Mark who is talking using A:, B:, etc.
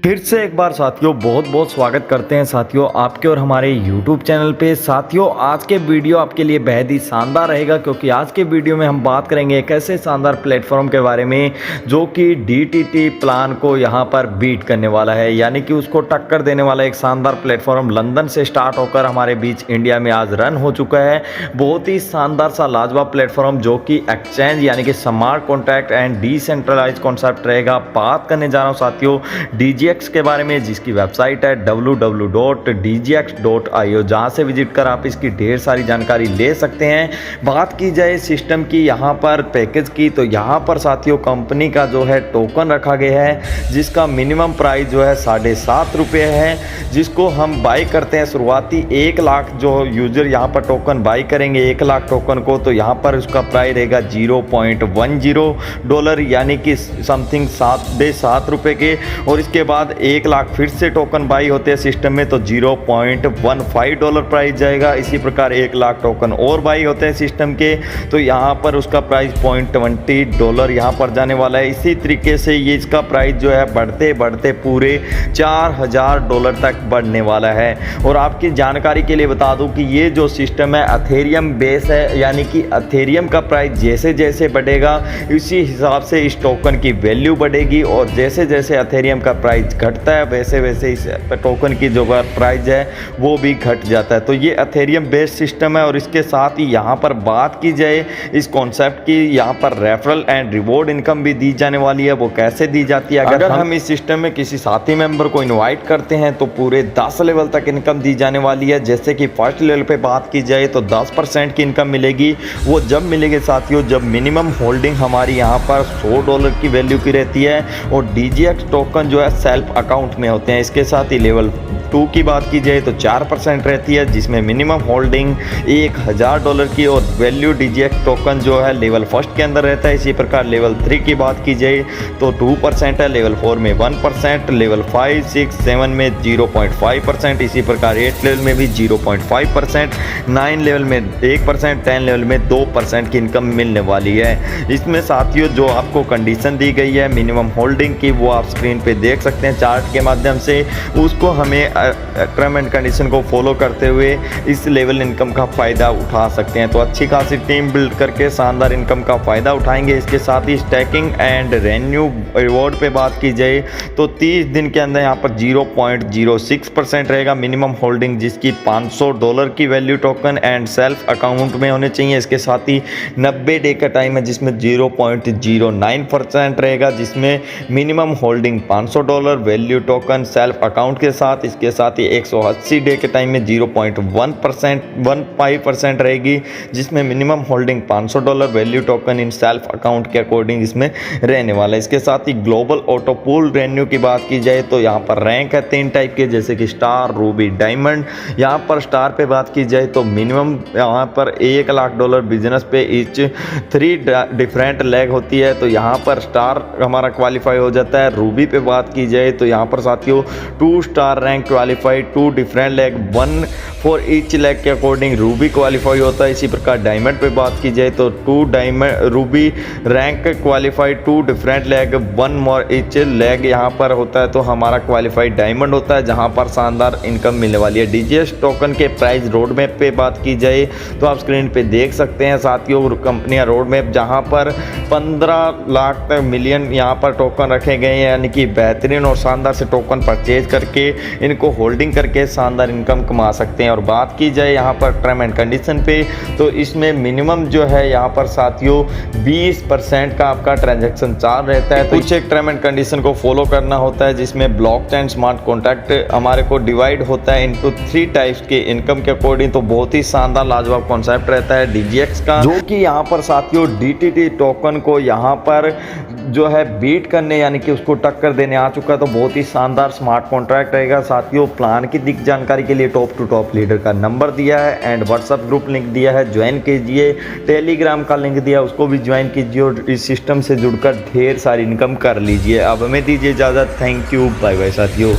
A: फिर से एक बार साथियों बहुत बहुत स्वागत करते हैं साथियों आपके और हमारे YouTube चैनल पे। साथियों आज के वीडियो आपके लिए बेहद ही शानदार रहेगा, क्योंकि आज के वीडियो में हम बात करेंगे एक ऐसे शानदार प्लेटफॉर्म के बारे में जो कि DTT प्लान को यहां पर बीट करने वाला है, यानी कि उसको टक्कर देने वाला एक शानदार प्लेटफॉर्म लंदन से स्टार्ट होकर हमारे बीच इंडिया में आज रन हो चुका है। बहुत ही शानदार सा लाजवाब प्लेटफॉर्म जो कि एक्सचेंज यानी कि smart contract and decentralize concept रहेगा। बात करने जा रहा हूँ साथियों DGX के बारे में, जिसकी वेबसाइट है www.dgx.io, जहां से विजिट कर आप इसकी ढेर सारी जानकारी ले सकते हैं। बात की जाए सिस्टम की, यहां पर पैकेज की, तो यहां पर साथियों कंपनी का जो है टोकन रखा गया है, जिसका मिनिमम प्राइस जो है 7.5 रुपये है, जिसको हम बाई करते हैं शुरुआती 1 लाख जो यूजर यहां पर टोकन बाई करेंगे 1 लाख टोकन को, तो यहां पर उसका प्राइस रहेगा $0.10, यानी कि समथिंग 7.5 रुपये के। और इसके बाद 1 लाख फिर से टोकन बाई होते हैं सिस्टम में तो $0.15 प्राइस जाएगा। इसी प्रकार 1 लाख टोकन और बाई होते हैं सिस्टम के, तो यहाँ पर उसका प्राइस $0.20 यहाँ पर जाने वाला है। इसी तरीके से ये इसका प्राइस जो है बढ़ते बढ़ते पूरे $4000 तक बढ़ने वाला है। और आपकी जानकारी के लिए बता दूं कि ये जो सिस्टम है अथेरियम बेस है, यानी कि अथेरियम का प्राइस जैसे जैसे बढ़ेगा इसी हिसाब से इस टोकन की वैल्यू बढ़ेगी, और जैसे जैसे अथेरियम का प्राइस घटता है वैसे वैसे इस टोकन की जो प्राइस है वो भी घट जाता है। तो ये अथेरियम बेस्ड सिस्टम है। और इसके साथ ही यहाँ पर बात की जाए इस कॉन्सेप्ट की, यहाँ पर रेफरल एंड रिवॉर्ड इनकम भी दी जाने वाली है। वो कैसे दी जाती है, अगर हम इस सिस्टम में किसी साथी मेंबर को इनवाइट करते हैं तो पूरे 10 लेवल तक इनकम दी जाने वाली है। जैसे कि फर्स्ट लेवल पे बात की जाए तो 10% की इनकम मिलेगी। वो जब मिलेगी साथियों जब मिनिमम होल्डिंग हमारी यहाँ पर $100 की वैल्यू की रहती है, और DGX टोकन जो है सेल्फ अकाउंट में होते हैं। इसके साथ ही लेवल 2 की बात की जाए तो 4% रहती है, जिसमें मिनिमम होल्डिंग $1000 की, और वैल्यू DGX टोकन जो है लेवल 1 के अंदर रहता है। इसी प्रकार लेवल 3 की बात की जाए तो 2% है, लेवल 4 में 1%, लेवल 5, 6, 7 में 0.5%, इसी प्रकार 8 लेवल में भी 0.5%, 9 लेवल में 1%, 10 लेवल में 2% की इनकम मिलने वाली है। इसमें साथियों जो आपको कंडीशन दी गई है मिनिमम होल्डिंग की, वो आप स्क्रीन पे देख सकते हैं चार्ट के माध्यम से। उसको हमें टर्म एंड कंडीशन को फॉलो करते हुए इस लेवल इनकम का फ़ायदा उठा सकते हैं। तो अच्छी खासी टीम बिल्ड करके शानदार इनकम का फ़ायदा उठाएंगे। इसके साथ ही स्टैकिंग एंड रेन्यू रिवॉर्ड पे बात की जाए तो 30 दिन के अंदर यहाँ पर 0.06% रहेगा मिनिमम होल्डिंग, जिसकी $500 की value token and self account में होने चाहिए। इसके साथ ही 90 डे का टाइम है जिसमें 0.09% रहेगा, जिसमें minimum holding $500 value token self account के साथ। इसके साथ ही 180 डे के टाइम में 0.15% रहेगी, जिसमें minimum holding $500 value token in self account के अकॉर्डिंग इसमें रहने वाला है। इसके साथ ही ग्लोबल ऑटो पूल रेन्यू की बात की जाए तो यहाँ पर रैंक है 3 टाइप के, जैसे कि स्टार, रूबी, डायमंड। यहाँ पर स्टार पे बात की जाए तो मिनिमम यहाँ पर $1 लाख बिजनेस पे ईच 3 डिफरेंट लेग होती है, तो यहाँ पर स्टार हमारा क्वालिफाई हो जाता है। रूबी पे बात की जाए तो यहाँ पर साथियों 2 star rank qualified, 2 different leg, 1 for each leg के अकॉर्डिंग रूबी क्वालिफाई होता है। इसी प्रकार डायमंड पे बात की जाए तो 2 diamond Ruby rank qualified, 2 different leg, 1 मोर ईच लेग यहाँ पर होता है, तो हमारा क्वालिफाइड डायमंड होता है, जहाँ पर शानदार इनकम मिलने वाली है। DGX टोकन के प्राइस रोड मैप पे बात की जाए तो आप स्क्रीन पे देख सकते हैं साथियों कंपनियां रोड मैप, जहाँ पर 15 लाख तक मिलियन यहाँ पर टोकन रखे गए हैं, यानी कि बेहतरीन और शानदार से टोकन परचेज करके इनको होल्डिंग करके शानदार इनकम कमा सकते हैं। और बात की जाए यहाँ पर टर्म एंड कंडीशन पे तो इसमें मिनिमम जो है यहाँ पर साथियों 20% का आपका ट्रांजैक्शन चार्ज रहता है। तो कुछ एक टर्म एंड कंडीशन को फॉलो करना होता है, जिसमें ब्लॉकचेन स्मार्ट कॉन्ट्रैक्ट हमारे को डिवाइड होता है इनटू 3 टाइप्स के इनकम के अकॉर्डिंग। तो बहुत ही शानदार लाजवाब कॉन्सेप्ट रहता है DGX का, जो कि यहाँ पर साथियों DTT टोकन को यहाँ पर जो है बीट करने यानी कि उसको टक्कर देने आ चुका है। तो बहुत ही शानदार स्मार्ट कॉन्ट्रैक्ट रहेगा साथियों। प्लान की दिख जानकारी के लिए टॉप टू टॉप लीडर का नंबर दिया है एंड व्हाट्सएप ग्रुप लिंक दिया है, ज्वाइन कीजिए। टेलीग्राम का लिंक दिया उसको भी ज्वाइन कीजिए और इस सिस्टम से जुड़कर ढेर सारी इनकम कर लीजिए। अब हमें दीजिए इजाज़त। थैंक यू, बाय बाय साथियों।